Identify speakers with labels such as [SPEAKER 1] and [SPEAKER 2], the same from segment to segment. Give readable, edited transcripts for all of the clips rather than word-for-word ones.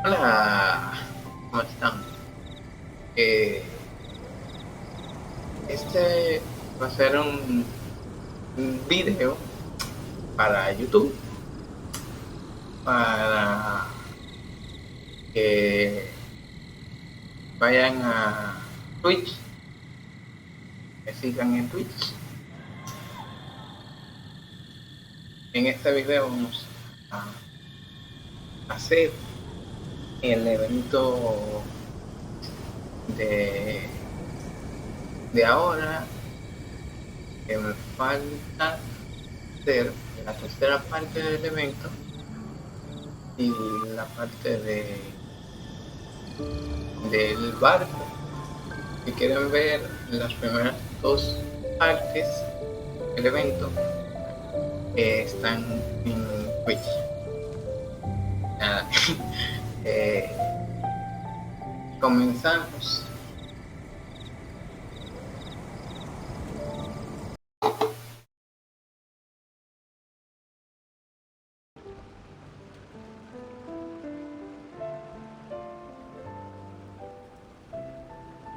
[SPEAKER 1] Hola, ¿cómo están? Eh, este va a ser un video para YouTube, para que vayan a Twitch, me sigan en Twitch. En este video vamos a hacer el evento de, de ahora, que me falta hacer la tercera parte del evento y la parte del barco. Si quieren ver las primeras dos partes del evento, están en Twitch. Nada, eh, comenzamos.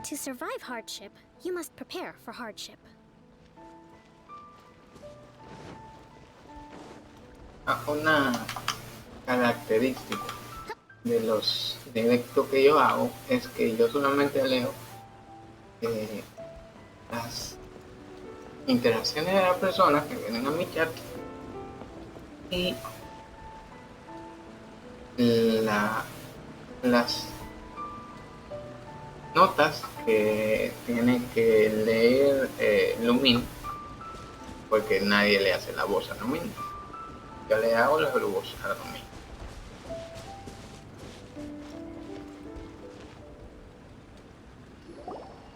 [SPEAKER 2] To survive hardship, you must prepare for hardship.
[SPEAKER 1] Una característica de los directos que yo hago es que yo solamente leo las interacciones de las personas que vienen a mi chat y las notas que tiene que leer Lumin, porque nadie le hace la voz a Lumin. Yo le hago la voz a Lumin.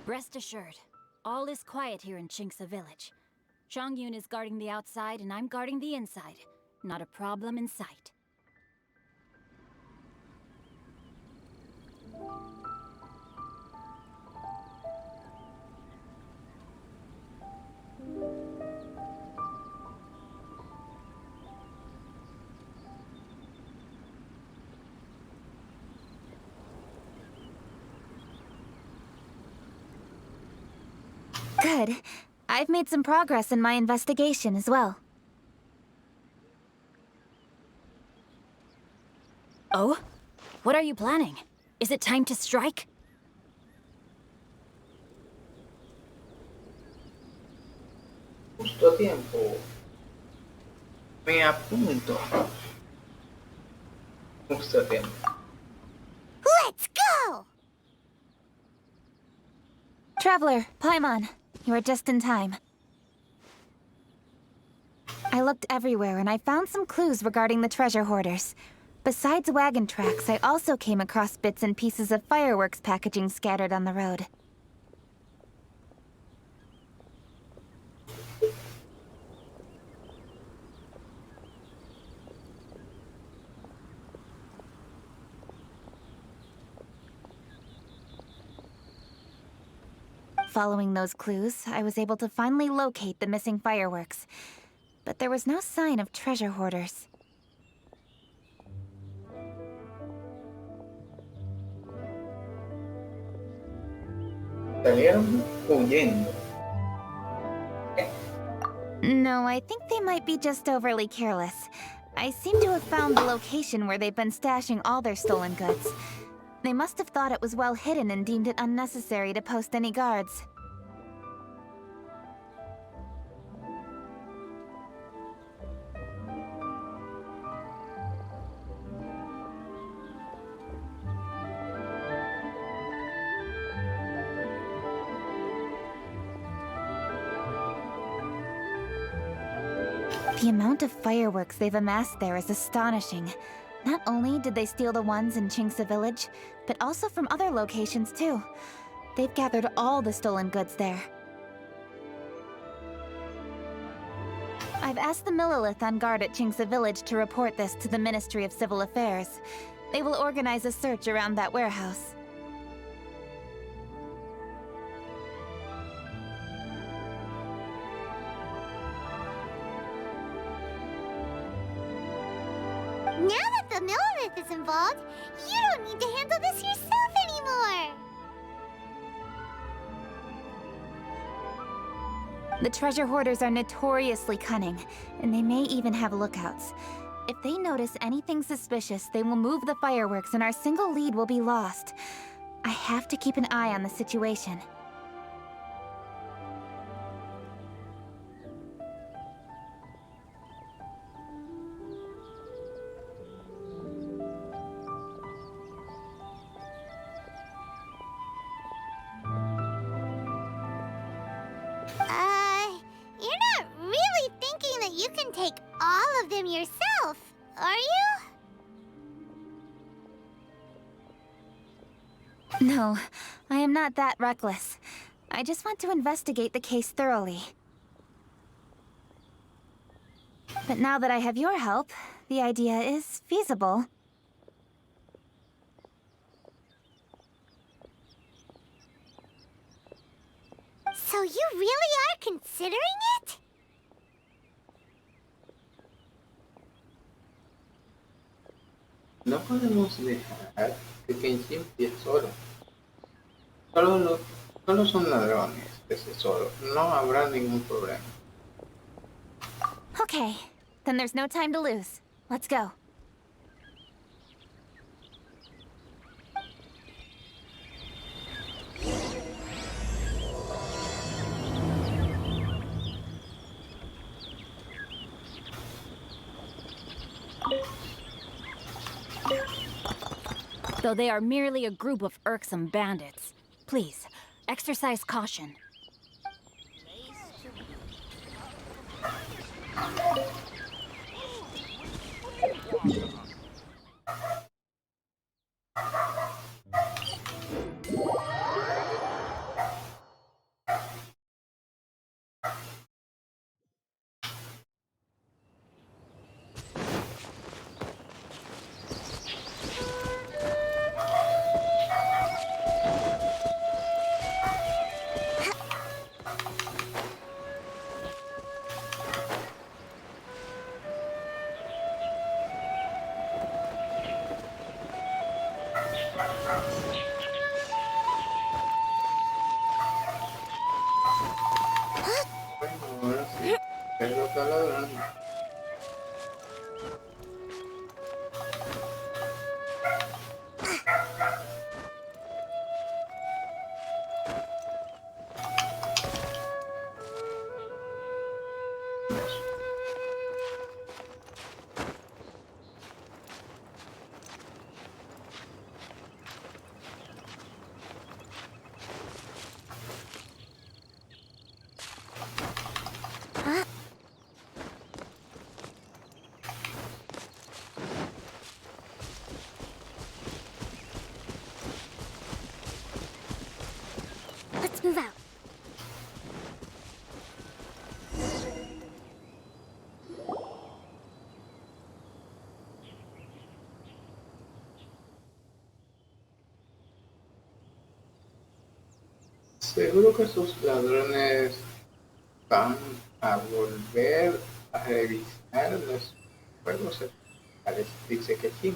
[SPEAKER 3] Rest assured, all is quiet here in Chinksa village. Chongyun is guarding the outside and I'm guarding the inside. Not a problem in sight.
[SPEAKER 4] Good. I've made some progress in my investigation as well.
[SPEAKER 3] Oh? What are you planning? Is it time to strike?
[SPEAKER 1] Justo a tiempo. Me apunto. Justo a tiempo.
[SPEAKER 4] Let's go! Traveler, Paimon, you are just in time. I looked everywhere and I found some clues regarding the treasure hoarders. Besides wagon tracks, I also came across bits and pieces of fireworks packaging scattered on the road. Following those clues, I was able to finally locate the missing fireworks. But there was no sign of treasure hoarders.
[SPEAKER 1] Salieron huyendo.
[SPEAKER 4] No, I think they might be just overly careless. I seem to have found the location where they've been stashing all their stolen goods. They must have thought it was well hidden and deemed it unnecessary to post any guards. The amount of fireworks they've amassed there is astonishing. Not only did they steal the ones in Chinksa village, but also from other locations too. They've gathered all the stolen goods there. I've asked the Millilith on guard at Chinksa village to report this to the Ministry of Civil Affairs. They will organize a search around that warehouse.
[SPEAKER 2] Now that the Millilith Meredith is involved, you don't need to handle this yourself anymore!
[SPEAKER 4] The treasure hoarders are notoriously cunning, and they may even have lookouts. If they notice anything suspicious, they will move the fireworks and our single lead will be lost. I have to keep an eye on the situation.
[SPEAKER 2] You're not really thinking that you can take all of them yourself, are you?
[SPEAKER 4] No, I am not that reckless. I just want to investigate the case thoroughly. But now that I have your help, the idea is feasible.
[SPEAKER 2] So you really are considering it?
[SPEAKER 1] No podemos dejar que Kenshin empiece solo. Solo son ladrones de ese solo. No habrá ningún problema.
[SPEAKER 4] Okay, then there's no time to lose. Let's go.
[SPEAKER 3] Though they are merely a group of irksome bandits. Please, exercise caution.
[SPEAKER 1] Bueno, ahora sí. Pero está ladrando.
[SPEAKER 2] Let's move out.
[SPEAKER 1] Seguro que esos ladrones van a volver a revisar los juegos. Dice que sí.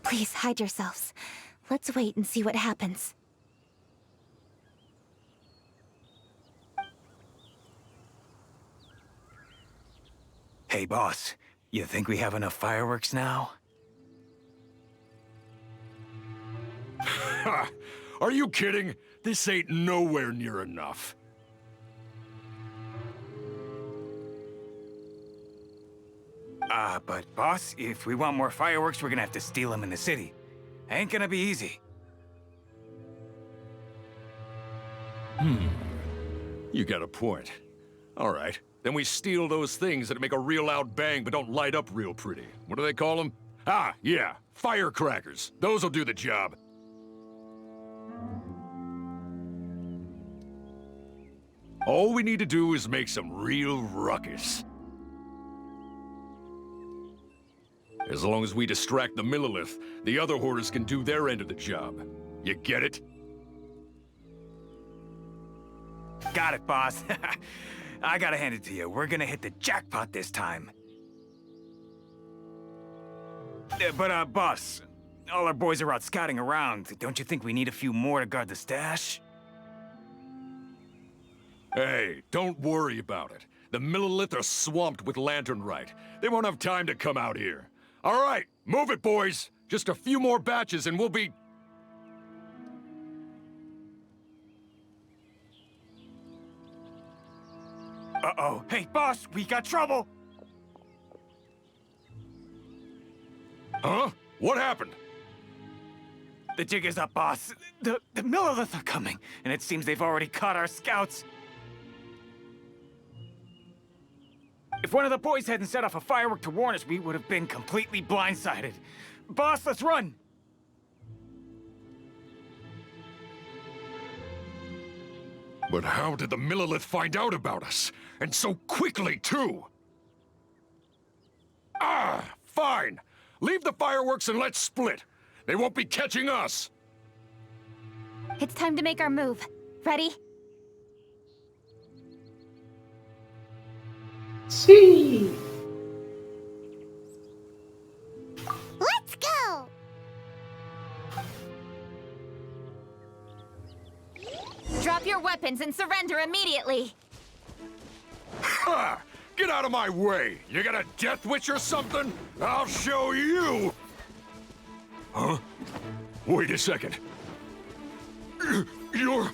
[SPEAKER 4] Please hide yourselves. Let's wait and see what happens.
[SPEAKER 5] Hey, boss. You think we have enough fireworks now?
[SPEAKER 6] Ha! Are you kidding? This ain't nowhere near enough.
[SPEAKER 5] But boss, if we want more fireworks, we're gonna have to steal them in the city. Ain't gonna be easy.
[SPEAKER 6] You got a point. All right, then we steal those things that make a real loud bang but don't light up real pretty. What do they call them? Ah, yeah, firecrackers. Those'll do the job. All we need to do is make some real ruckus. As long as we distract the Millilith, the other hoarders can do their end of the job. You get it?
[SPEAKER 5] Got it, boss. I gotta hand it to you. We're gonna hit the jackpot this time. Boss, all our boys are out scouting around. Don't you think we need a few more to guard the stash?
[SPEAKER 6] Hey, don't worry about it. The Millilith are swamped with lanternite. They won't have time to come out here. All right, move it, boys. Just a few more batches and we'll be...
[SPEAKER 5] Uh-oh. Hey, boss, we got trouble!
[SPEAKER 6] Huh? What happened?
[SPEAKER 5] The jig is up, boss. The Millilith are coming, and it seems they've already caught our scouts. If one of the boys hadn't set off a firework to warn us, we would have been completely blindsided. Boss, let's run!
[SPEAKER 6] But how did the Millilith find out about us? And so quickly, too! Ah, fine! Leave the fireworks and let's split! They won't be catching us!
[SPEAKER 4] It's time to make our move. Ready?
[SPEAKER 1] Sí.
[SPEAKER 2] Let's go!
[SPEAKER 4] Drop your weapons and surrender immediately!
[SPEAKER 6] Ha! Get out of my way! You got a death wish or something? I'll show you! Huh? Wait a second. You're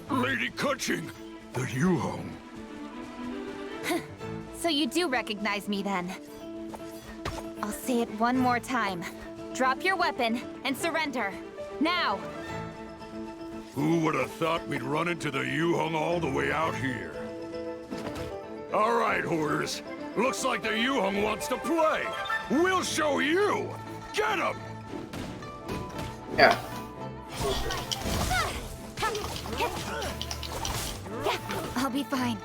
[SPEAKER 6] Lady Kutching, the Yuhong.
[SPEAKER 4] So you do recognize me then. I'll say it one more time. Drop your weapon and surrender. Now!
[SPEAKER 6] Who would have thought we'd run into the Yuhong all the way out here? All right, Hoarders. Looks like the Yuhong wants to play. We'll show you! Get him!
[SPEAKER 1] Yeah.
[SPEAKER 4] I'll be fine.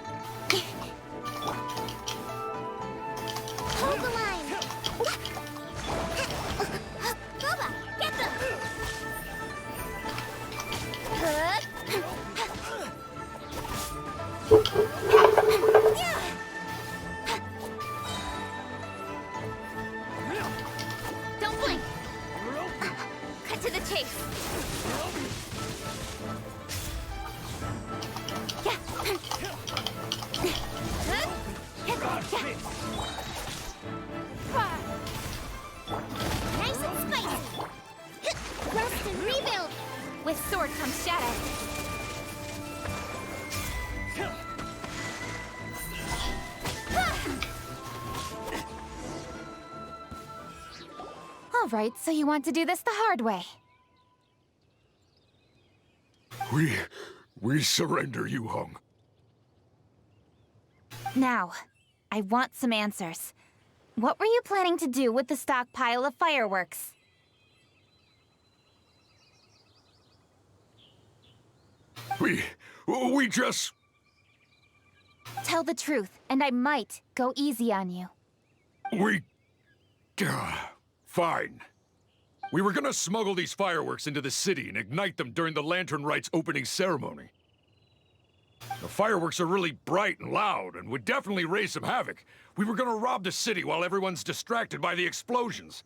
[SPEAKER 2] Hold the line! Boba, get them!
[SPEAKER 4] Don't blink! Cut to the chase!
[SPEAKER 2] Nice and spicy! Rest and rebuild!
[SPEAKER 4] With sword comes shadow. All right, so you want to do this the hard way.
[SPEAKER 6] We surrender, Yuhong.
[SPEAKER 4] Now, I want some answers. What were you planning to do with the stockpile of fireworks?
[SPEAKER 6] We just...
[SPEAKER 4] Tell the truth, and I might go easy on you.
[SPEAKER 6] Fine. We were gonna smuggle these fireworks into the city and ignite them during the Lantern Rite's opening ceremony. The fireworks are really bright and loud and would definitely raise some havoc. We were gonna rob the city while everyone's distracted by the explosions.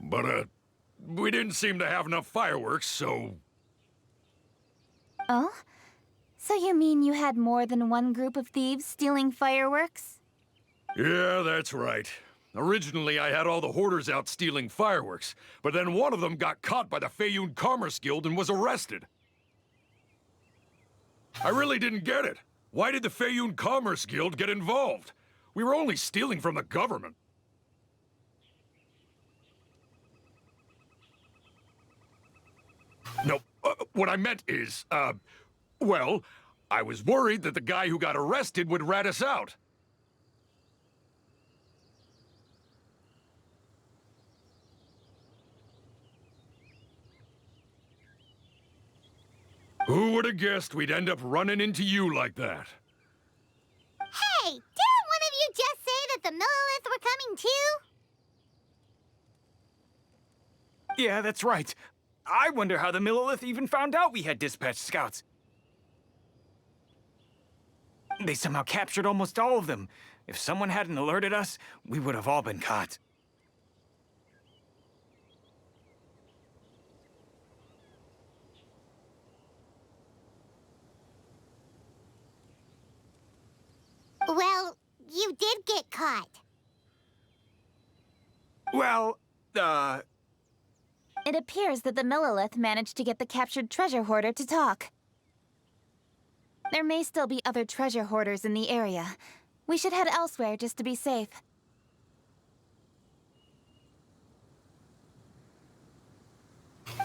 [SPEAKER 6] But, we didn't seem to have enough fireworks, so...
[SPEAKER 4] Oh? So you mean you had more than one group of thieves stealing fireworks?
[SPEAKER 6] Yeah, that's right. Originally, I had all the hoarders out stealing fireworks, but then one of them got caught by the Feiyun Commerce Guild and was arrested. I really didn't get it. Why did the Feiyun Commerce Guild get involved? We were only stealing from the government. No, what I meant is, well, I was worried that the guy who got arrested would rat us out. Who would have guessed we'd end up running into you like that?
[SPEAKER 2] Hey, didn't one of you just say that the Millilith were coming too?
[SPEAKER 5] Yeah, that's right. I wonder how the Millilith even found out we had dispatched scouts. They somehow captured almost all of them. If someone hadn't alerted us, we would have all been caught.
[SPEAKER 2] you did get caught.
[SPEAKER 5] Well,
[SPEAKER 4] It appears that the Millilith managed to get the captured treasure hoarder to talk. There may still be other treasure hoarders in the area. We should head elsewhere just to be safe.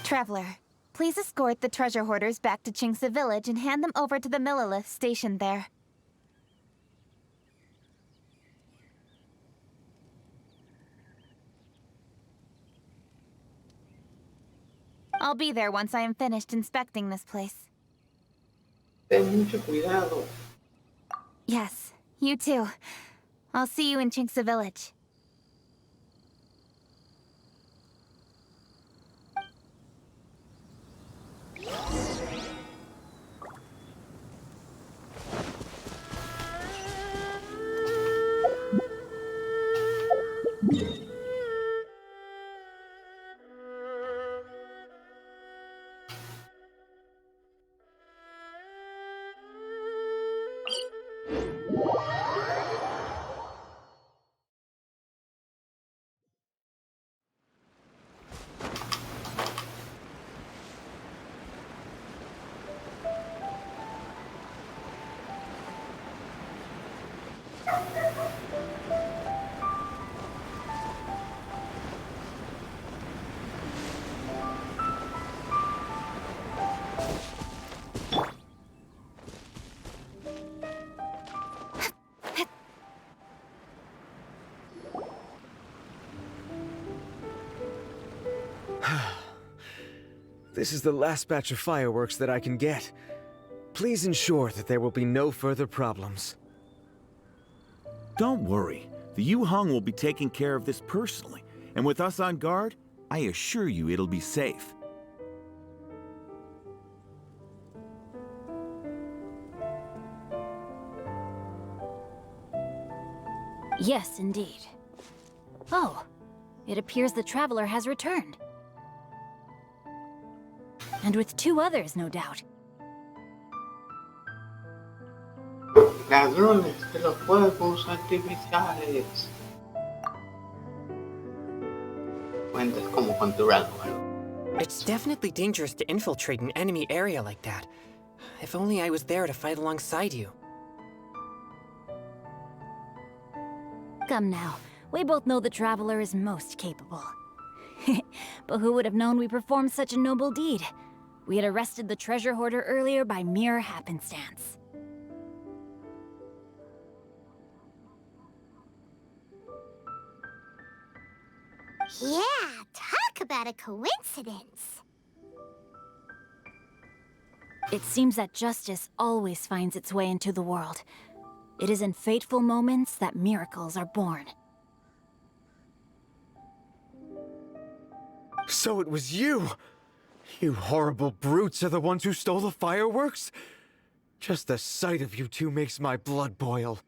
[SPEAKER 4] Traveler, please escort the treasure hoarders back to Chinksa Village and hand them over to the Millilith stationed there. I'll be there once I am finished inspecting this place.
[SPEAKER 1] Ten mucho cuidado.
[SPEAKER 4] Yes, you too. I'll see you in Chinksa Village.
[SPEAKER 7] This is the last batch of fireworks that I can get. Please ensure that there will be no further problems.
[SPEAKER 8] Don't worry. The Yu-Hung will be taking care of this personally. And with us on guard, I assure you it'll be safe.
[SPEAKER 3] Yes, indeed. Oh, it appears the traveler has returned. And with 2 others, no doubt.
[SPEAKER 1] Ladrones de los fuegos artificiales. Cuentas como con tu rango, ¿no?
[SPEAKER 9] It's definitely dangerous to infiltrate an enemy area like that. If only I was there to fight alongside you.
[SPEAKER 3] Come now, we both know the traveler is most capable. But who would have known we performed such a noble deed? We had arrested the treasure hoarder earlier by mere happenstance.
[SPEAKER 2] Yeah, talk about a coincidence.
[SPEAKER 3] It seems that justice always finds its way into the world. It is in fateful moments that miracles are born.
[SPEAKER 7] So it was you! You horrible brutes are the ones who stole the fireworks? Just the sight of you two makes my blood boil.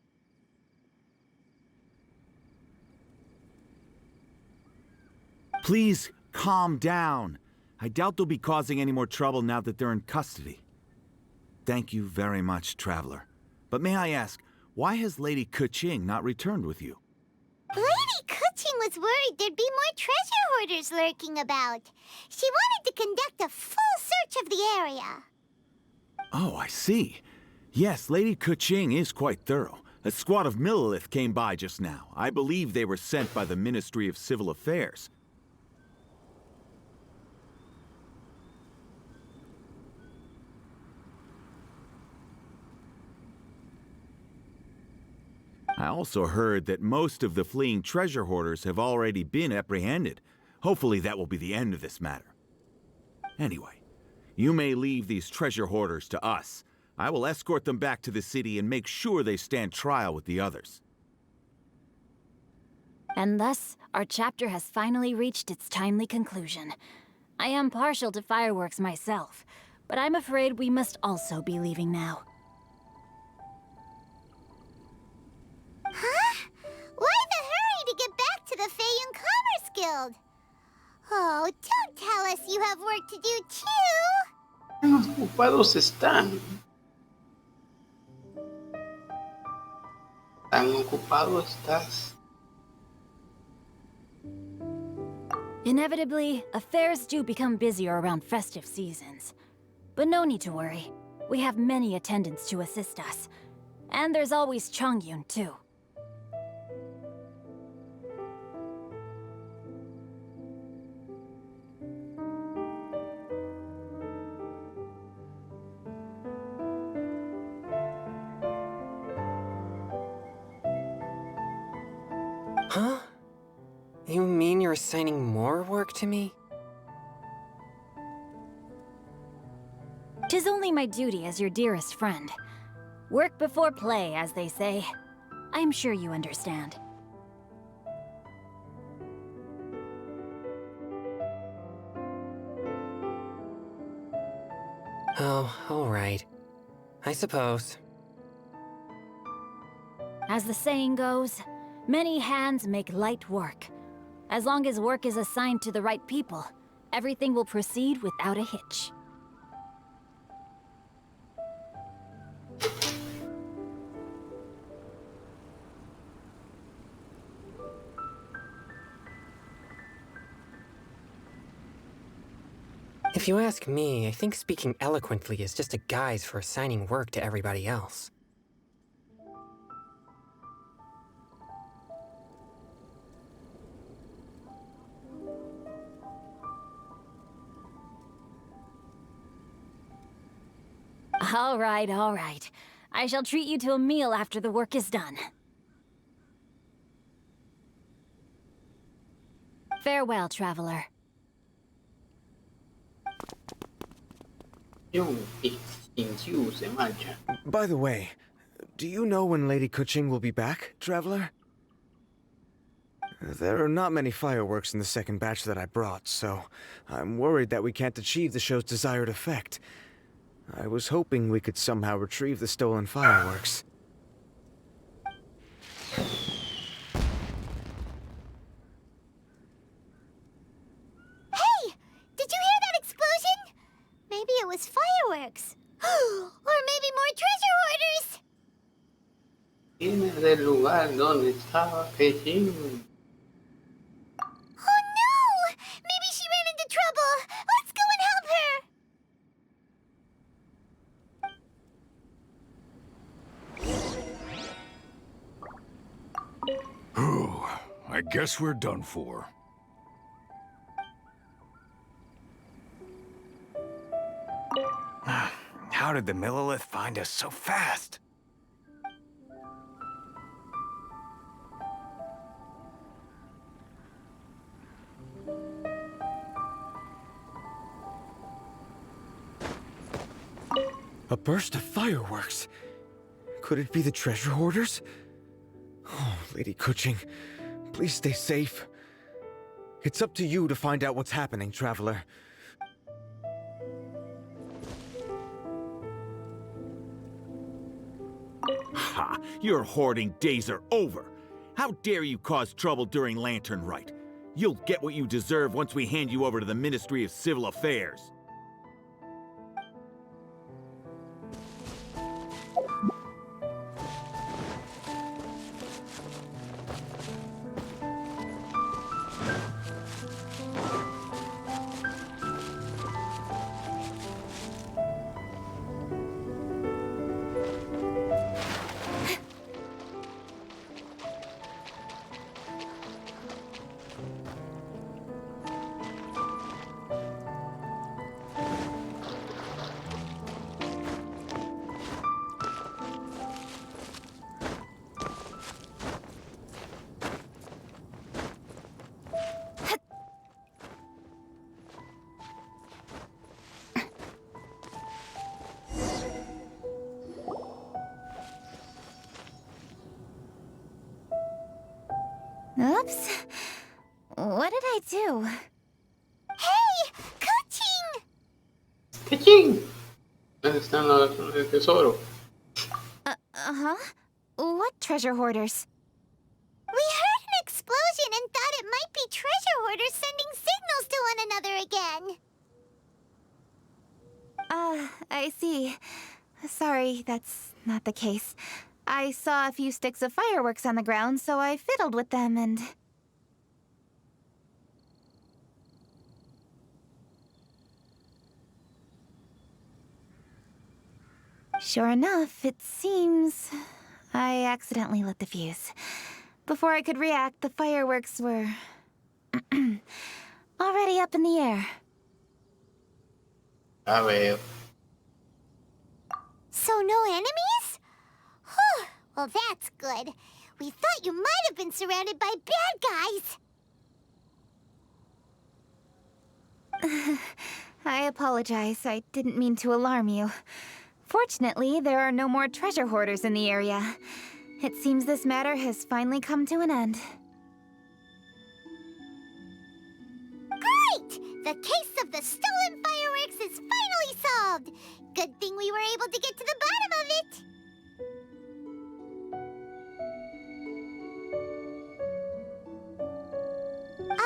[SPEAKER 8] Please, calm down. I doubt they'll be causing any more trouble now that they're in custody. Thank you very much, Traveler. But may I ask, why has Lady Keqing not returned with you?
[SPEAKER 2] Lady Keqing was worried there'd be more treasure hoarders lurking about. She wanted to conduct a full search of the area.
[SPEAKER 8] Oh, I see. Yes, Lady Keqing is quite thorough. A squad of Millilith came by just now. I believe they were sent by the Ministry of Civil Affairs. I also heard that most of the fleeing treasure hoarders have already been apprehended. Hopefully that will be the end of this matter. Anyway, you may leave these treasure hoarders to us. I will escort them back to the city and make sure they stand trial with the others.
[SPEAKER 3] And thus, our chapter has finally reached its timely conclusion. I am partial to fireworks myself, but I'm afraid we must also be leaving now.
[SPEAKER 2] Huh? Why the hurry to get back to the Feiyun Commerce Guild? Oh, don't tell us you have work to do too!
[SPEAKER 1] Ocupados están. ¿Tan ocupado estás?
[SPEAKER 3] Inevitably, affairs do become busier around festive seasons. But no need to worry. We have many attendants to assist us. And there's always Chongyun, too.
[SPEAKER 9] Huh? You mean you're assigning more work to me?
[SPEAKER 3] 'Tis only my duty as your dearest friend. Work before play, as they say. I'm sure you understand.
[SPEAKER 9] Oh, alright. I suppose.
[SPEAKER 3] As the saying goes, many hands make light work. As long as work is assigned to the right people, everything will proceed without a hitch.
[SPEAKER 9] If you ask me, I think speaking eloquently is just a guise for assigning work to everybody else.
[SPEAKER 3] All right, all right. I shall treat you to a meal after the work is done. Farewell, traveler.
[SPEAKER 1] Se marcha.
[SPEAKER 7] By the way, do you know when Lady Kuching will be back, traveler? There are not many fireworks in the second batch that I brought, so I'm worried that we can't achieve the show's desired effect. I was hoping we could somehow retrieve the stolen fireworks.
[SPEAKER 2] Hey! Did you hear that explosion? Maybe it was fireworks. Or maybe more treasure hoarders!
[SPEAKER 1] Vienes del lugar donde estaba Beijing.
[SPEAKER 2] Oh no! Maybe she ran into trouble! Let's go and help her!
[SPEAKER 6] Whew, I guess we're done for.
[SPEAKER 5] How did the Millilith find us so fast?
[SPEAKER 7] A burst of fireworks? Could it be the treasure hoarders? Oh, Lady Kuching, please stay safe. It's up to you to find out what's happening, traveler.
[SPEAKER 8] Ha! Your hoarding days are over! How dare you cause trouble during Lantern Rite? You'll get what you deserve once we hand you over to the Ministry of Civil Affairs.
[SPEAKER 4] Oops. What did I do?
[SPEAKER 2] Hey! Kuching!
[SPEAKER 1] ¡Cachín! ¿Dónde están el tesoro?
[SPEAKER 4] Uh-huh. What treasure hoarders?
[SPEAKER 2] We heard an explosion and thought it might be treasure hoarders sending signals to one another again.
[SPEAKER 4] I see. Sorry, that's not the case. I saw a few sticks of fireworks on the ground, so I fiddled with them and... Sure enough, it seems I accidentally lit the fuse. Before I could react, the fireworks were already up in the air.
[SPEAKER 1] A ver,
[SPEAKER 2] So no enemies? Whew, well that's good. We thought you might have been surrounded by bad guys.
[SPEAKER 4] I apologize. I didn't mean to alarm you. Fortunately, there are no more treasure hoarders in the area. It seems this matter has finally come to an end.
[SPEAKER 2] Great! The case of the stolen fireworks is finally solved. Good thing we were able to get to the bottom of it.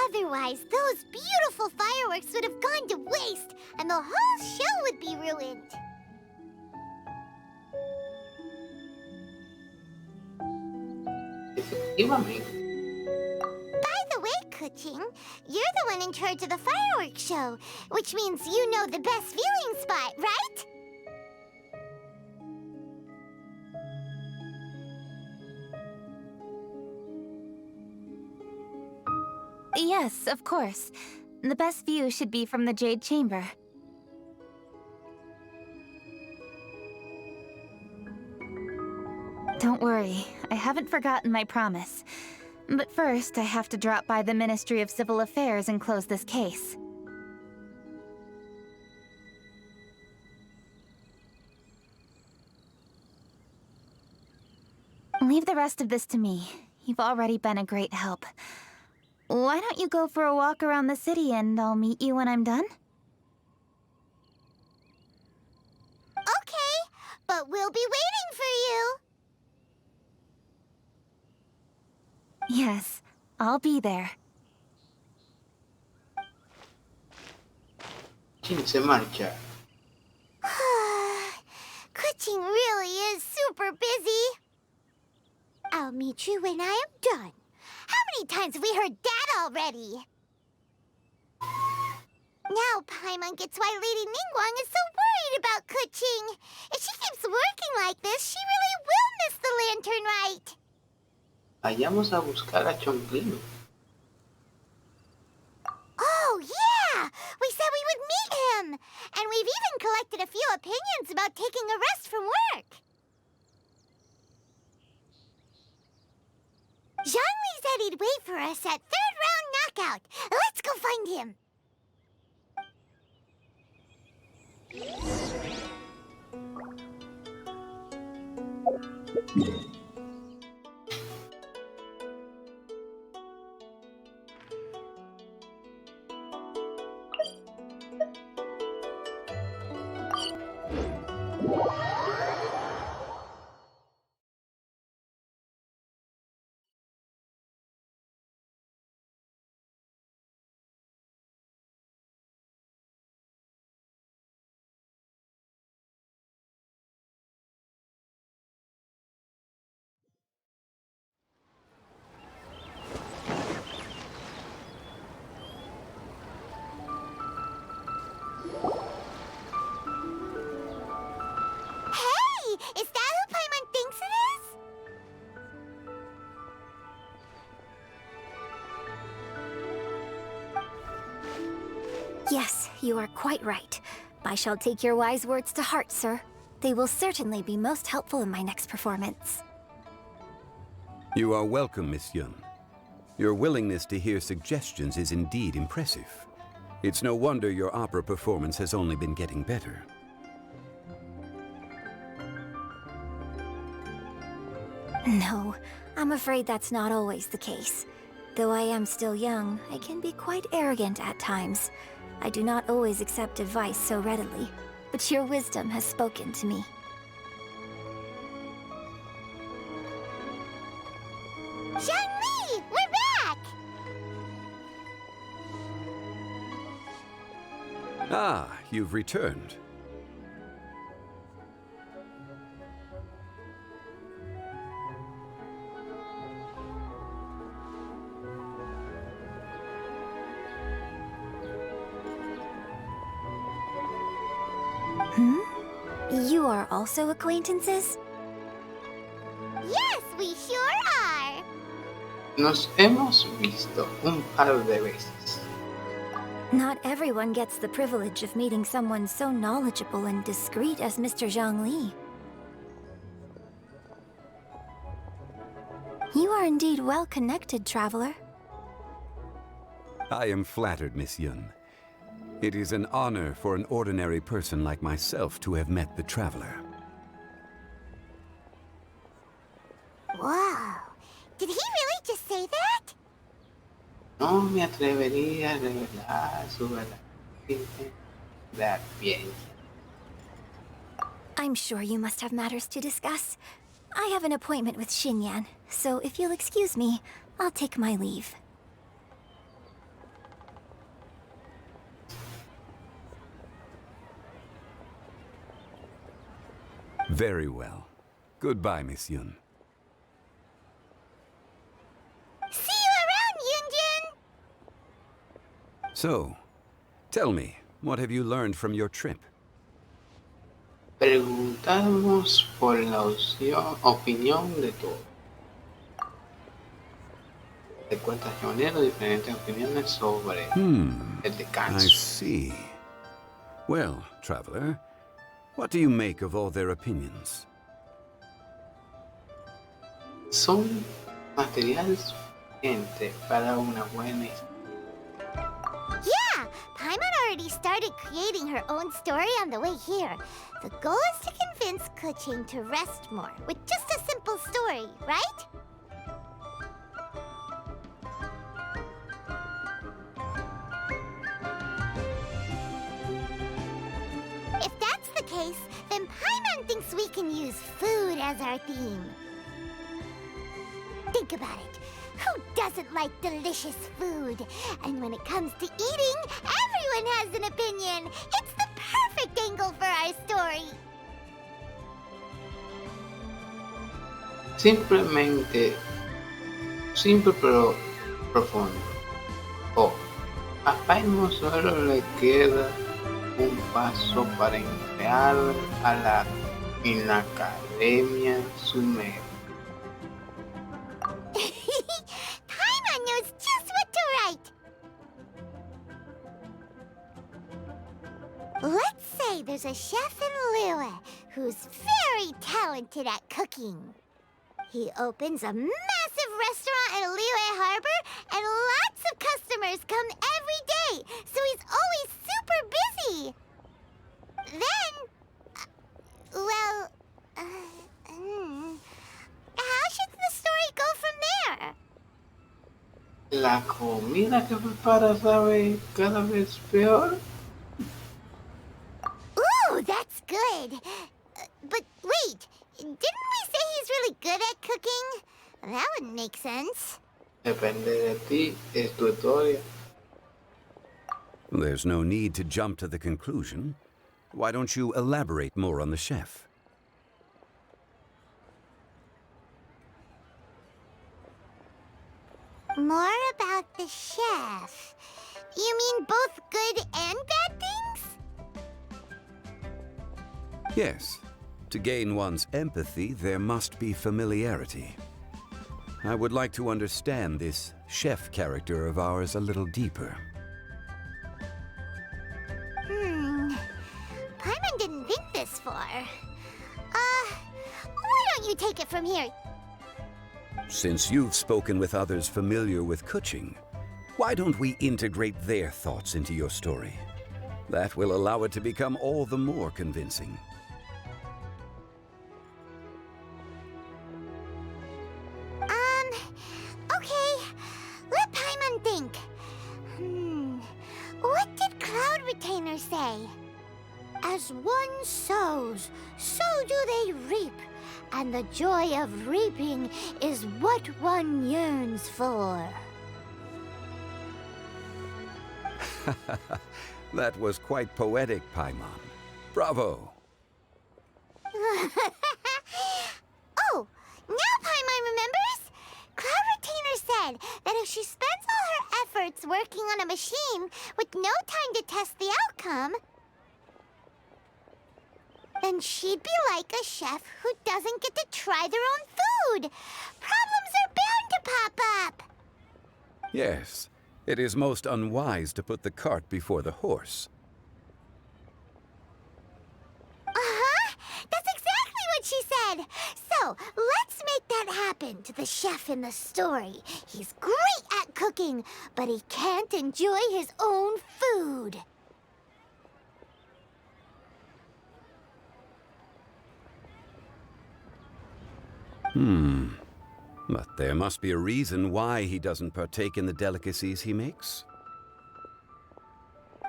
[SPEAKER 2] Otherwise, those beautiful fireworks would have gone to waste, and the whole show would be ruined.
[SPEAKER 1] efectivamente.
[SPEAKER 2] By the way, Kuching, you're the one in charge of the fireworks show, which means you know the best viewing spot, right?
[SPEAKER 4] Yes, of course. The best view should be from the Jade Chamber. Don't worry, I haven't forgotten my promise. But first, I have to drop by the Ministry of Civil Affairs and close this case. Leave the rest of this to me. You've already been a great help. Why don't you go for a walk around the city and I'll meet you when I'm done?
[SPEAKER 2] Okay, but we'll be waiting for you.
[SPEAKER 4] Yes, I'll be there.
[SPEAKER 1] Chin se marcha.
[SPEAKER 2] Kuching really is super busy. I'll meet you when I am done. How many times have we heard that already? Now Paimon gets why Lady Ningguang is so worried about Kuching. If she keeps working like this, she really will miss the lantern rite.
[SPEAKER 1] Vayamos a buscar a Chonglin.
[SPEAKER 2] Oh, yeah! We said we would meet him! And we've even collected a few opinions about taking a rest from work. Zhongli said he'd wait for us at third round knockout. Let's go find him. Is that who Paimon thinks it is?
[SPEAKER 10] Yes, you are quite right. I shall take your wise words to heart, sir. They will certainly be most helpful in my next performance.
[SPEAKER 11] You are welcome, Miss Yun. Your willingness to hear suggestions is indeed impressive. It's no wonder your opera performance has only been getting better.
[SPEAKER 10] No, I'm afraid that's not always the case. Though I am still young, I can be quite arrogant at times. I do not always accept advice so readily, but your wisdom has spoken to me.
[SPEAKER 2] Zhongli, we're back!
[SPEAKER 11] Ah, you've returned.
[SPEAKER 10] You are also acquaintances?
[SPEAKER 2] Yes, we sure are.
[SPEAKER 1] Nos hemos visto un par de veces.
[SPEAKER 10] Not everyone gets the privilege of meeting someone so knowledgeable and discreet as Mr. Zhongli. You are indeed well connected, traveler.
[SPEAKER 11] I am flattered, Miss Yun. It is an honor for an ordinary person like myself to have met the traveler.
[SPEAKER 2] Wow. Did he really just say that?
[SPEAKER 1] No me atrevería a revelar su verdad bien.
[SPEAKER 10] I'm sure you must have matters to discuss. I have an appointment with Xinyan, so if you'll excuse me, I'll take my leave.
[SPEAKER 11] Very well. Goodbye, Miss Yun.
[SPEAKER 2] See you around, Yunjin!
[SPEAKER 11] So, tell me, what have you learned from your trip?
[SPEAKER 1] Preguntamos por la opinión de todos. Te cuentas pionero diferentes opiniones sobre el descanso.
[SPEAKER 11] I see. Well, traveler, what do you make of all their opinions?
[SPEAKER 1] Son material suficiente para una buena historia.
[SPEAKER 2] Yeah, Paimon already started creating her own story on the way here. The goal is to convince Kuching to rest more with just a simple story, right? If that's the case, then Paimon thinks we can use food as our theme. Think about it. Who doesn't like delicious food? And when it comes to eating, everyone has an opinion. It's the perfect angle for our story.
[SPEAKER 1] Simple pero profundo. Oh, a Paimon solo le queda un paso para entrar en la academia sumeria.
[SPEAKER 2] Paimon knows just what to write. Let's say there's a chef in Liyue who's very talented at cooking. He opens a massive restaurant in Liyue Harbor, and lots of customers come every day, so he's always super busy. Then, how should the story go from there?
[SPEAKER 1] La comida que prepara sabe cada vez peor.
[SPEAKER 2] Ooh, that's good. But wait, didn't we say he's really good at cooking? That wouldn't make sense.
[SPEAKER 1] Depende de ti, es tu historia.
[SPEAKER 11] There's no need to jump to the conclusion. Why don't you elaborate more on the chef?
[SPEAKER 2] More about the chef. You mean both good and bad things?
[SPEAKER 11] Yes. To gain one's empathy, there must be familiarity. I would like to understand this chef character of ours a little deeper.
[SPEAKER 2] Paimon didn't think this far. Why don't you take it from here?
[SPEAKER 11] Since you've spoken with others familiar with Kuching, why don't we integrate their thoughts into your story? That will allow it to become all the more convincing.
[SPEAKER 2] Okay. Let Paimon think. What did Cloud Retainer say? As one sows, so do they reap. And the joy of reaping is what one yearns for.
[SPEAKER 11] That was quite poetic, Paimon. Bravo!
[SPEAKER 2] Oh, now Paimon remembers? Cloud Retainer said that if she spends all her efforts working on a machine with no time to test the outcome, Then she'd be like a chef who doesn't get to try their own food. Problems are bound to pop up.
[SPEAKER 11] Yes, it is most unwise to put the cart before the horse.
[SPEAKER 2] Uh-huh. That's exactly what she said. So, let's make that happen to the chef in the story. He's great at cooking, but he can't enjoy his own food.
[SPEAKER 11] But there must be a reason why he doesn't partake in the delicacies he makes.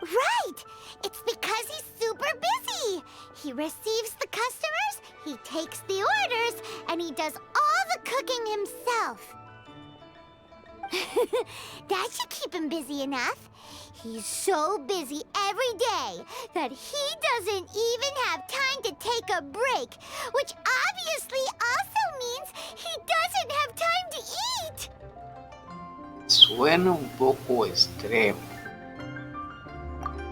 [SPEAKER 2] Right! It's because he's super busy. He receives the customers, he takes the orders, and he does all the cooking himself. That should keep him busy enough. He's so busy every day that he doesn't even have time to take a break, which obviously also means he doesn't have time to eat.
[SPEAKER 1] Suena un poco extremo.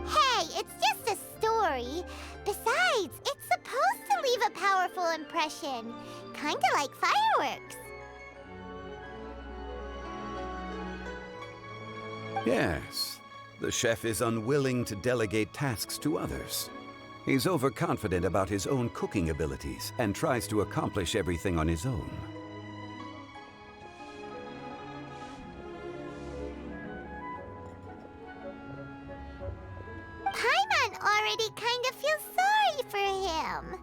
[SPEAKER 2] Hey, it's just a story. Besides, it's supposed to leave a powerful impression. Kinda like fireworks.
[SPEAKER 11] Yes, the chef is unwilling to delegate tasks to others. He's overconfident about his own cooking abilities and tries to accomplish everything on his own.
[SPEAKER 2] Paimon already kind of feels sorry for him.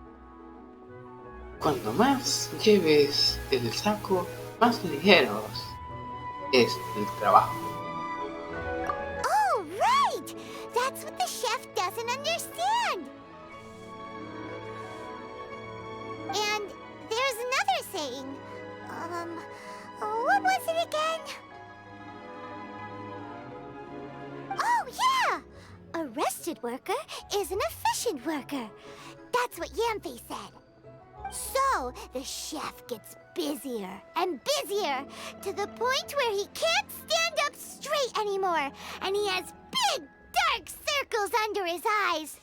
[SPEAKER 1] Cuando más lleves el saco, más ligeros es el trabajo.
[SPEAKER 2] Oh, right! That's what the chef doesn't understand. And there's another saying. What was it again? Oh, yeah! A rested worker is an efficient worker. That's what Yamfe said. So, the chef gets busier and busier to the point where he can't stand up straight anymore, and he has big, dark circles under his eyes.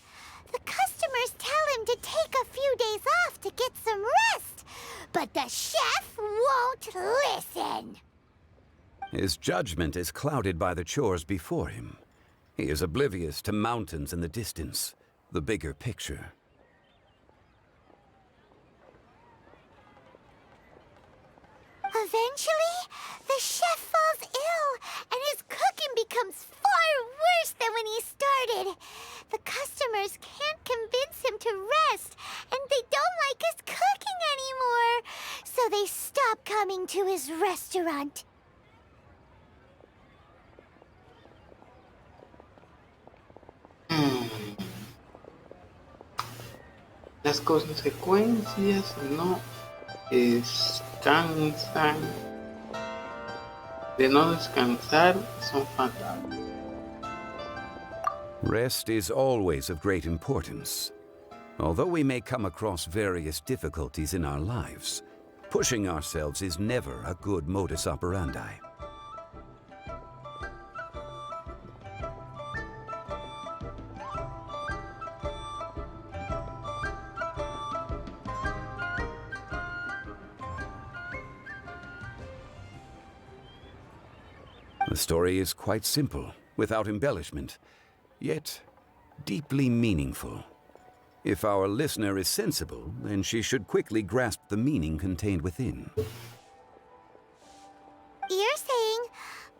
[SPEAKER 2] The customers tell him to take a few days off to get some rest, but the chef won't listen.
[SPEAKER 11] His judgment is clouded by the chores before him. He is oblivious to mountains in the distance, the bigger picture.
[SPEAKER 2] Eventually, the chef falls ill, and his cooking becomes far worse than when he started. The customers can't convince him to rest, and they don't like his cooking anymore, so they stop coming to his restaurant.
[SPEAKER 1] Las consecuencias no descansan. De no descansar son fatales.
[SPEAKER 11] Rest is always of great importance. Although we may come across various difficulties in our lives, pushing ourselves is never a good modus operandi. The story is quite simple, without embellishment, yet deeply meaningful. If our listener is sensible, then she should quickly grasp the meaning contained within.
[SPEAKER 2] You're saying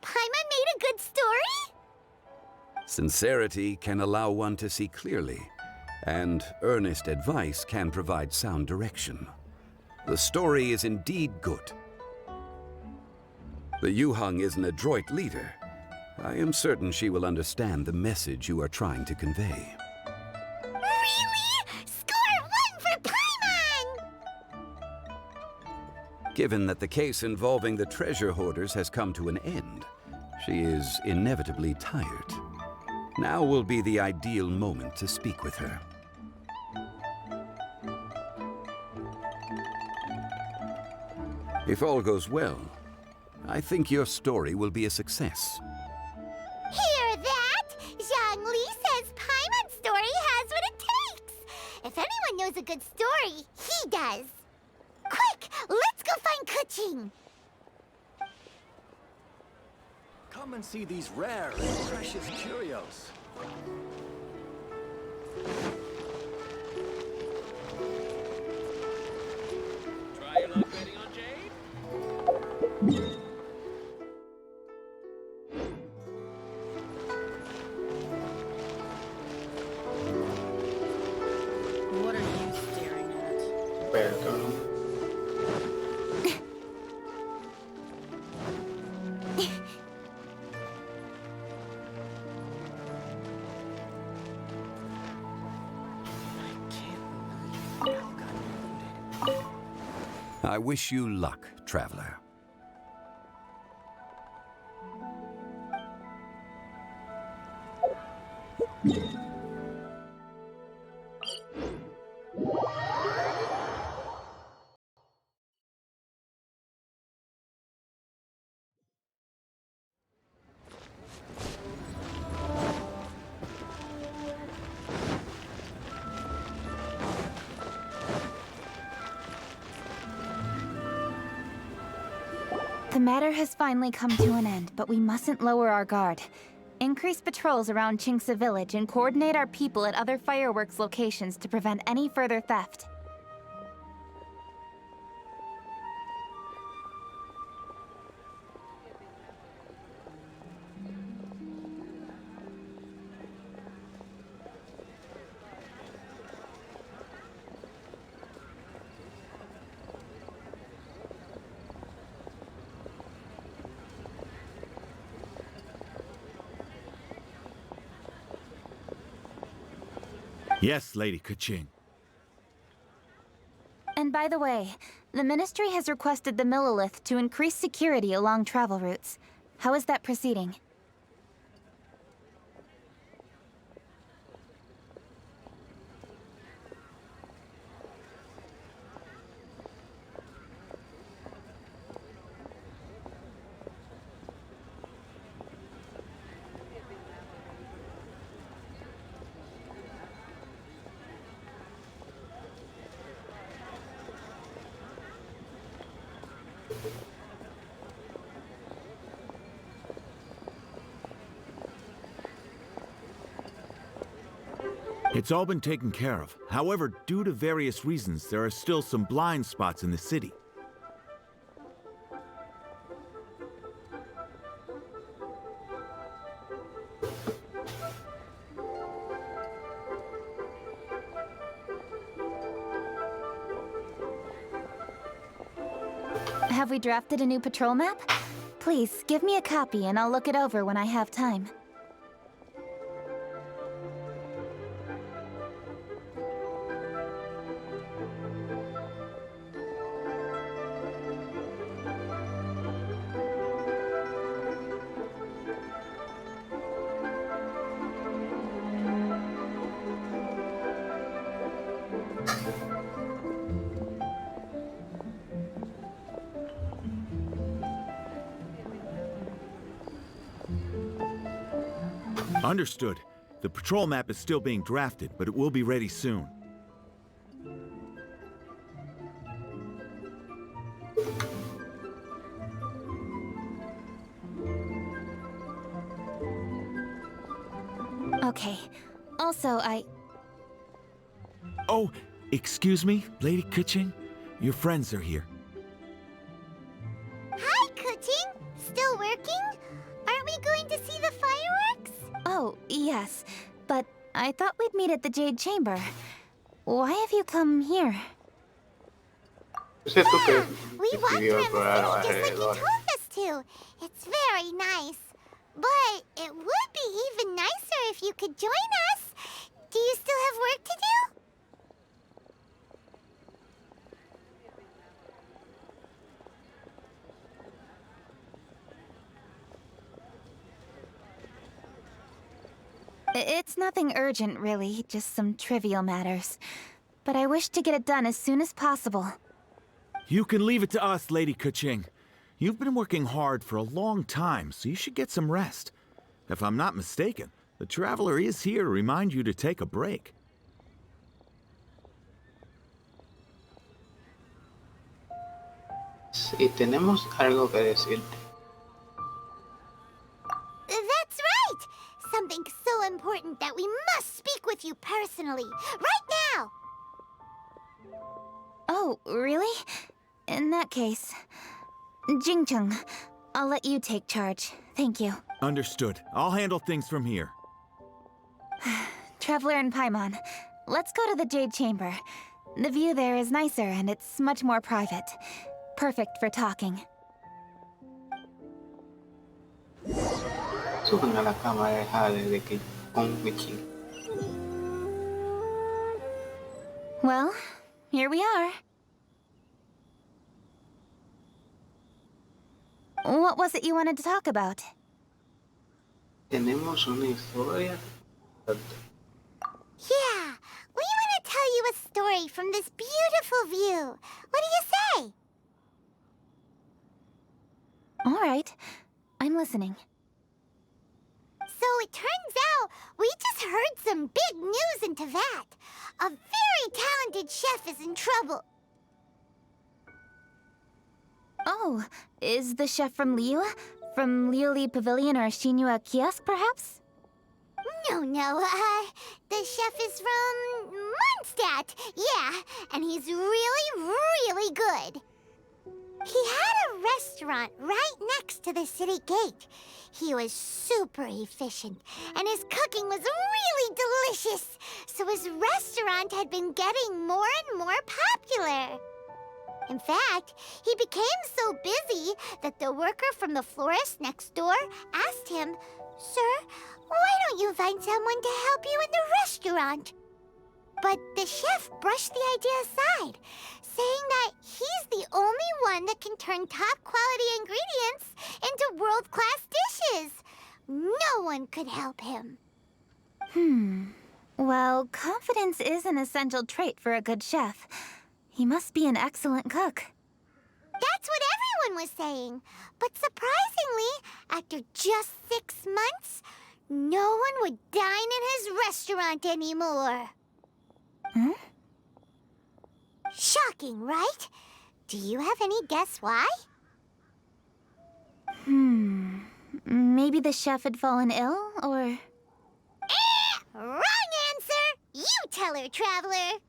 [SPEAKER 2] Paimon made a good story?
[SPEAKER 11] Sincerity can allow one to see clearly, and earnest advice can provide sound direction. The story is indeed good. The Yuhang is an adroit leader. I am certain she will understand the message you are trying to convey.
[SPEAKER 2] Really? Score 1 for Paimon!
[SPEAKER 11] Given that the case involving the treasure hoarders has come to an end, she is inevitably tired. Now will be the ideal moment to speak with her. If all goes well, I think your story will be a success.
[SPEAKER 2] Hear that? Zhang Li says Paimon's story has what it takes. If anyone knows a good story, he does. Quick, let's go find Kuching.
[SPEAKER 12] Come and see these rare and precious curios.
[SPEAKER 13] Try your luck betting on Jade?
[SPEAKER 14] What are you staring at?
[SPEAKER 1] Perdón.
[SPEAKER 11] I wish you luck, traveler.
[SPEAKER 4] The matter has finally come to an end, but we mustn't lower our guard. Increase patrols around Chinksa village and coordinate our people at other fireworks locations to prevent any further theft.
[SPEAKER 8] Yes, Lady Kuching.
[SPEAKER 4] And by the way, the Ministry has requested the Millilith to increase security along travel routes. How is that proceeding?
[SPEAKER 8] It's all been taken care of. However, due to various reasons, there are still some blind spots in the city.
[SPEAKER 4] Have we drafted a new patrol map? Please, give me a copy and I'll look it over when I have time.
[SPEAKER 8] Understood. The patrol map is still being drafted, but it will be ready soon.
[SPEAKER 4] Okay. Also,
[SPEAKER 8] Oh, excuse me, Lady Kuching? Your friends are here.
[SPEAKER 2] Hi, Kuching. Still working? Aren't we going to see the fireworks?
[SPEAKER 4] Oh, yes. But I thought we'd meet at the Jade Chamber. Why have you come here?
[SPEAKER 2] Yeah, we walked around the city just like you told us to. It's very nice. But it would be even nicer if you could join us. Do you still have work to do?
[SPEAKER 4] It's nothing urgent, really. Just some trivial matters. But I wish to get it done as soon as possible.
[SPEAKER 8] You can leave it to us, Lady Kuching. You've been working hard for a long time, so you should get some rest. If I'm not mistaken, the Traveler is here to remind you to take a break.
[SPEAKER 1] Sí, tenemos algo que decirte.
[SPEAKER 2] That's right! Something so important that we must speak with you personally, right now!
[SPEAKER 4] Oh, really? In that case... Jingcheng, I'll let you take charge. Thank you.
[SPEAKER 8] Understood. I'll handle things from here.
[SPEAKER 4] Traveler and Paimon, let's go to the Jade Chamber. The view there is nicer and it's much more private. Perfect for talking.
[SPEAKER 1] Suban a la cámara de Jade de que con Michi.
[SPEAKER 4] Well, here we are. What was it you wanted to talk about?
[SPEAKER 1] Tenemos una historia.
[SPEAKER 2] Yeah, we want to tell you a story from this beautiful view. What do you say?
[SPEAKER 4] All right, I'm listening.
[SPEAKER 2] So it turns out we just heard some big news in Teyvat. A very talented chef is in trouble.
[SPEAKER 4] Oh, is the chef from Liyue? From Liuli Pavilion or Shinua Kiosk, perhaps?
[SPEAKER 2] No, the chef is from Mondstadt. Yeah, and he's really, really good. He had a restaurant right next to the city gate. He was super efficient, and his cooking was really delicious. So his restaurant had been getting more and more popular. In fact, he became so busy that the worker from the florist next door asked him, "Sir, why don't you find someone to help you in the restaurant?" But the chef brushed the idea aside, saying that he's the only one that can turn top-quality ingredients into world-class dishes. No one could help him.
[SPEAKER 4] Well, confidence is an essential trait for a good chef. He must be an excellent cook.
[SPEAKER 2] That's what everyone was saying. But surprisingly, after just 6 months, no one would dine in his restaurant anymore. Shocking, right? Do you have any guess why?
[SPEAKER 4] Maybe the chef had fallen ill, or...
[SPEAKER 2] Wrong answer! You tell her, Traveler!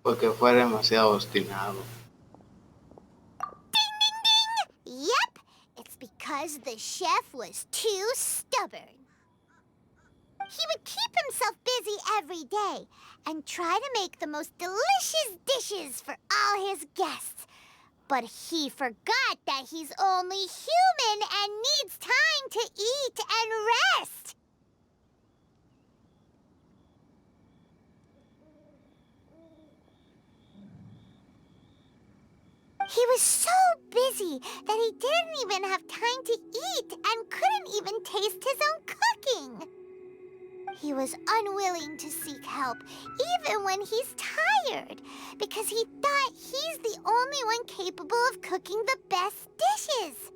[SPEAKER 1] Porque fue demasiado obstinado.
[SPEAKER 2] Ding, ding, ding! Yep, it's because the chef was too stubborn. He would keep himself busy every day and try to make the most delicious dishes for all his guests. But he forgot that he's only human and needs time to eat and rest. He was so busy that he didn't even have time to eat and couldn't even taste his own cooking. He was unwilling to seek help, even when he's tired, because he thought he's the only one capable of cooking the best dishes.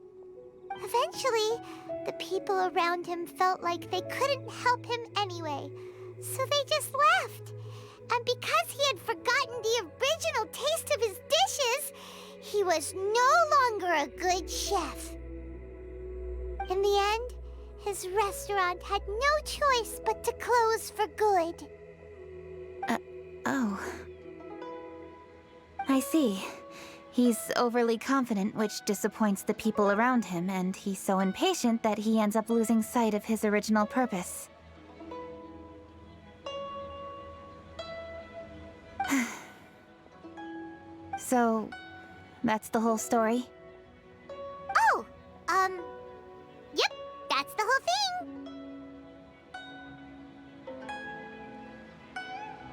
[SPEAKER 2] Eventually, the people around him felt like they couldn't help him anyway, so they just left. And because he had forgotten the original taste of his dishes, he was no longer a good chef. In the end, his restaurant had no choice but to close for good.
[SPEAKER 4] Oh. I see. He's overly confident, which disappoints the people around him, and he's so impatient that he ends up losing sight of his original purpose. So, that's the whole story?
[SPEAKER 2] Oh, yep, that's the whole thing.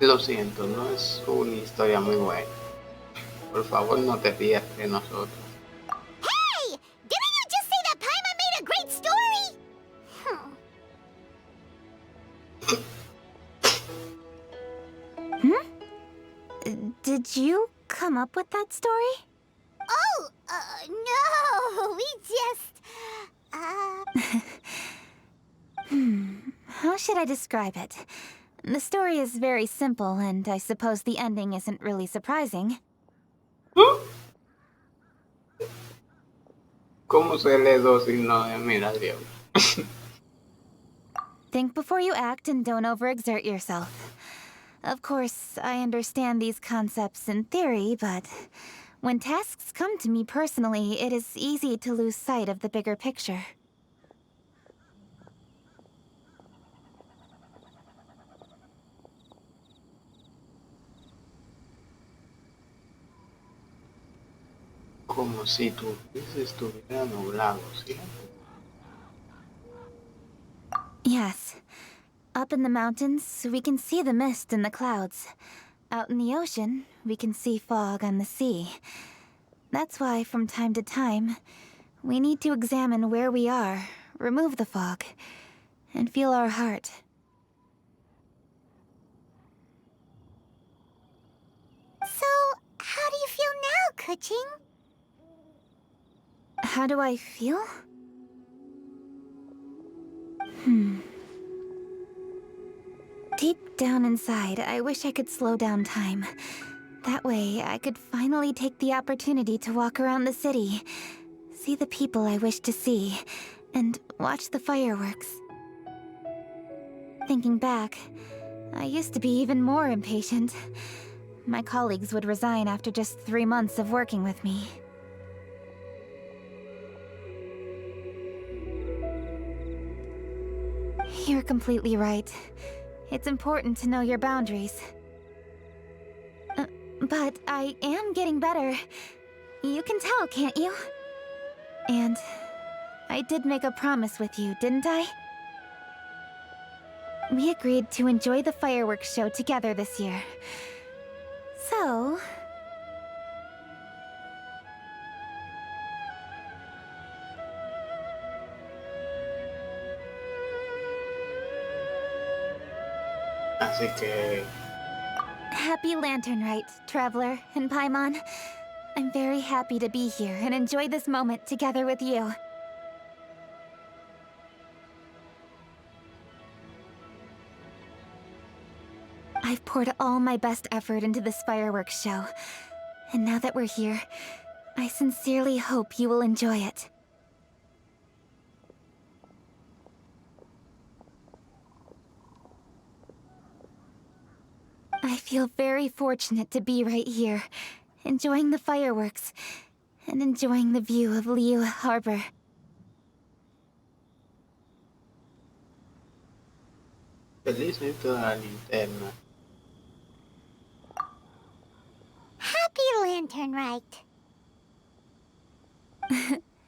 [SPEAKER 1] Lo siento, no es una historia muy buena. Por favor, no te rías de nosotros.
[SPEAKER 2] Hey! Didn't you just say that Paimon made a great story?
[SPEAKER 4] Did you come up with that story?
[SPEAKER 2] Oh, no, we just,
[SPEAKER 4] How should I describe it? The story is very simple, and I suppose the ending isn't really surprising.
[SPEAKER 1] ¿Cómo se lee dos signos de admiración?
[SPEAKER 4] Think before you act and don't overexert yourself. Of course, I understand these concepts in theory, but when tasks come to me personally, it is easy to lose sight of the bigger picture.
[SPEAKER 1] Como si tu piso estuviera nublado, ¿sí?
[SPEAKER 4] Yes. Up in the mountains, we can see the mist in the clouds. Out in the ocean, we can see fog on the sea. That's why, from time to time, we need to examine where we are, remove the fog, and feel our heart.
[SPEAKER 2] So, how do you feel now, Kuching?
[SPEAKER 4] How do I feel? Deep down inside, I wish I could slow down time. That way, I could finally take the opportunity to walk around the city, see the people I wish to see, and watch the fireworks. Thinking back, I used to be even more impatient. My colleagues would resign after just 3 months of working with me. You're completely right. It's important to know your boundaries. But I am getting better. You can tell, can't you? And I did make a promise with you, didn't I? We agreed to enjoy the fireworks show together this year. So...
[SPEAKER 1] Así que...
[SPEAKER 4] Happy Lantern Rite, Traveler and Paimon. I'm very happy to be here and enjoy this moment together with you. I've poured all my best effort into this fireworks show. And now that we're here, I sincerely hope you will enjoy it. I feel very fortunate to be right here, enjoying the fireworks, and enjoying the view of Liyue Harbor.
[SPEAKER 1] Feliz, esto de la linterna.
[SPEAKER 2] Happy Lantern Rite.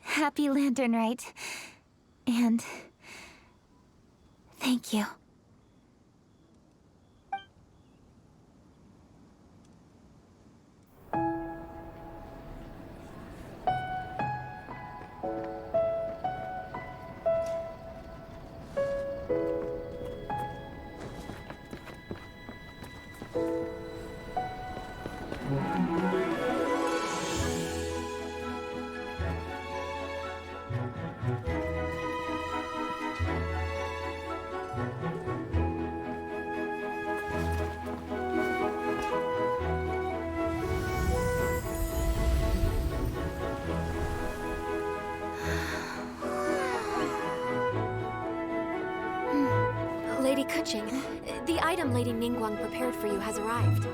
[SPEAKER 4] Happy Lantern Rite. And... thank you.
[SPEAKER 3] Lady Kuching, the item Lady Ningguang prepared for you has arrived.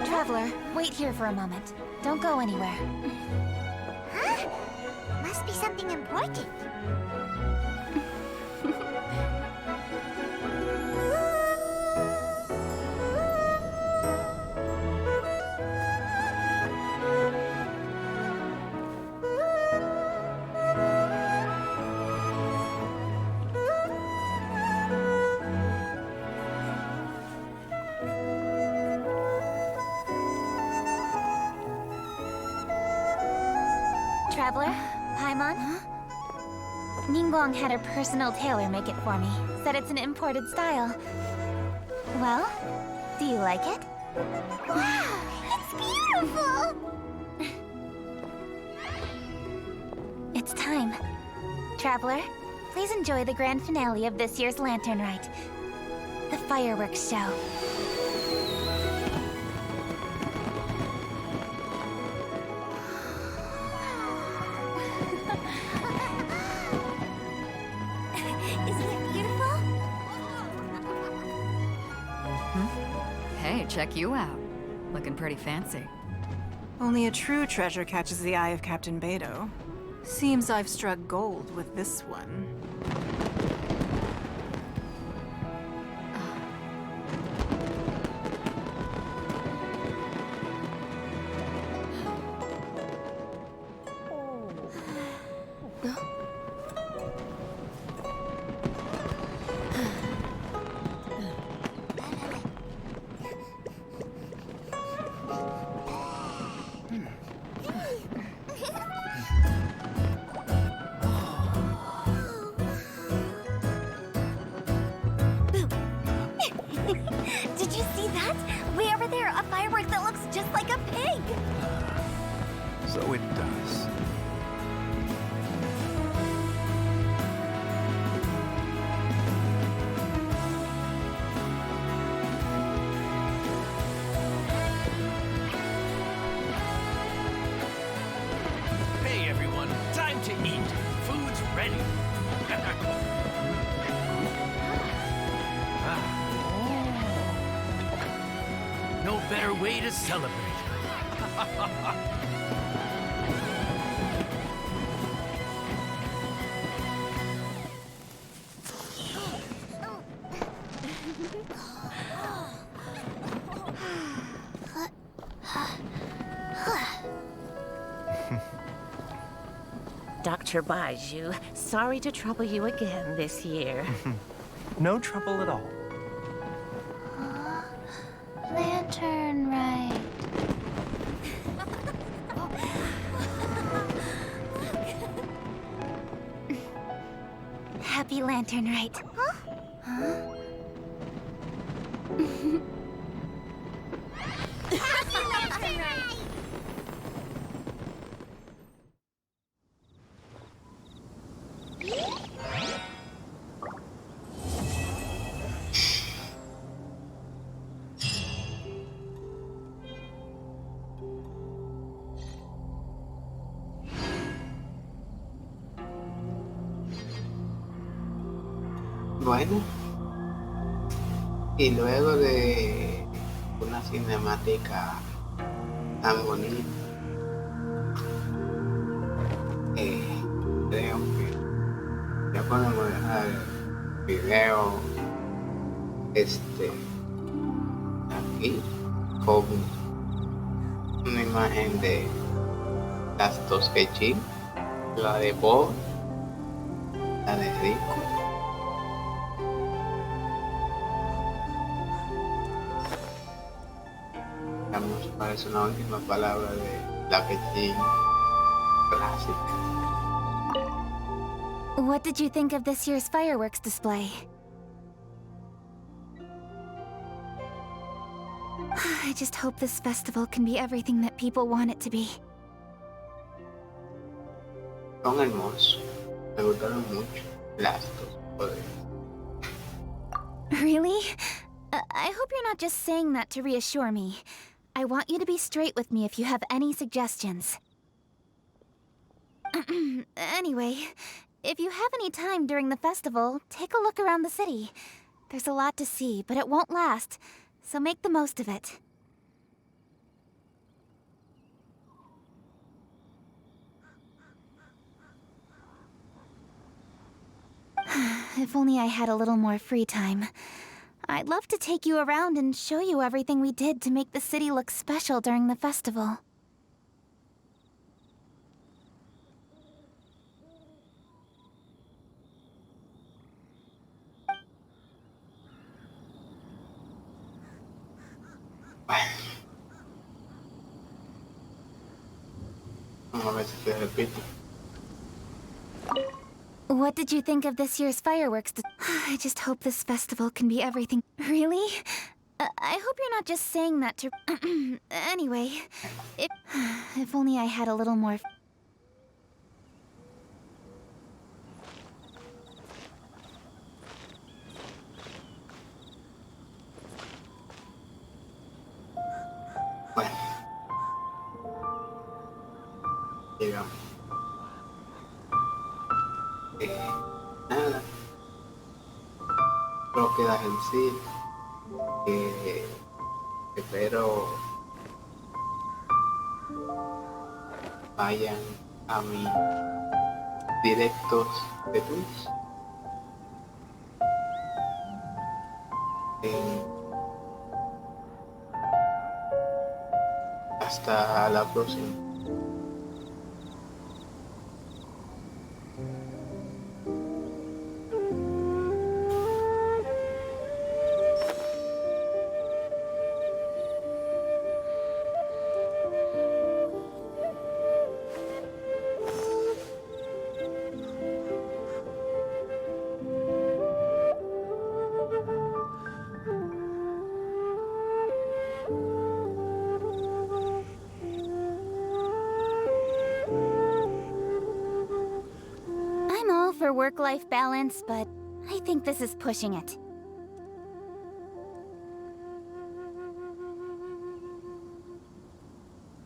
[SPEAKER 4] Traveler, wait here for a moment. Don't go anywhere.
[SPEAKER 2] Huh? Must be something important.
[SPEAKER 4] Traveler, Paimon? Ningguang had her personal tailor make it for me. Said it's an imported style. Well, do you like it?
[SPEAKER 2] Wow, it's beautiful!
[SPEAKER 4] It's time. Traveler, please enjoy the grand finale of this year's Lantern Rite. The fireworks show.
[SPEAKER 15] check you out. Looking pretty fancy.
[SPEAKER 16] Only a true treasure catches the eye of Captain Beto. Seems I've struck gold with this one.
[SPEAKER 10] Did you see that? Way over there, a firework that looks just like a pig!
[SPEAKER 17] So it does.
[SPEAKER 12] Hey everyone, time to eat. Food's ready. No better way to celebrate.
[SPEAKER 18] Dr. Baiju, sorry to trouble you again this year.
[SPEAKER 17] No trouble at all.
[SPEAKER 2] Lantern right.
[SPEAKER 10] Happy Lantern Rite. Huh?
[SPEAKER 2] Happy Lantern Rite!
[SPEAKER 1] Bueno, y luego de una cinemática tan bonita, creo que ya podemos dejar el video aquí con una imagen de las dos Kechin, la de Bob, la de Rico. Parece una última palabra de la Kechin clásica.
[SPEAKER 4] What did you think of this year's fireworks display? I just hope this festival can be everything that people want it to be.
[SPEAKER 1] Son hermosos. Me gustaron mucho las dos poderes.
[SPEAKER 4] Really? I hope you're not just saying that to reassure me. I want you to be straight with me if you have any suggestions. Anyway, if you have any time during the festival, take a look around the city. There's a lot to see, but it won't last, so make the most of it. If only I had a little more free time. I'd love to take you around and show you everything we did to make the city look special during the festival.
[SPEAKER 1] Vamos a ver si te repito.
[SPEAKER 4] What did you think of this year's fireworks? I just hope this festival can be everything. Really? I hope you're not just saying that to... Anyway, if only I had a little more...
[SPEAKER 1] Bueno. Llegamos. Nada. Solo queda decir que Espero vayan a mis directos de Twitch. Hasta la próxima.
[SPEAKER 4] I'm all for work-life balance, but I think this is pushing it.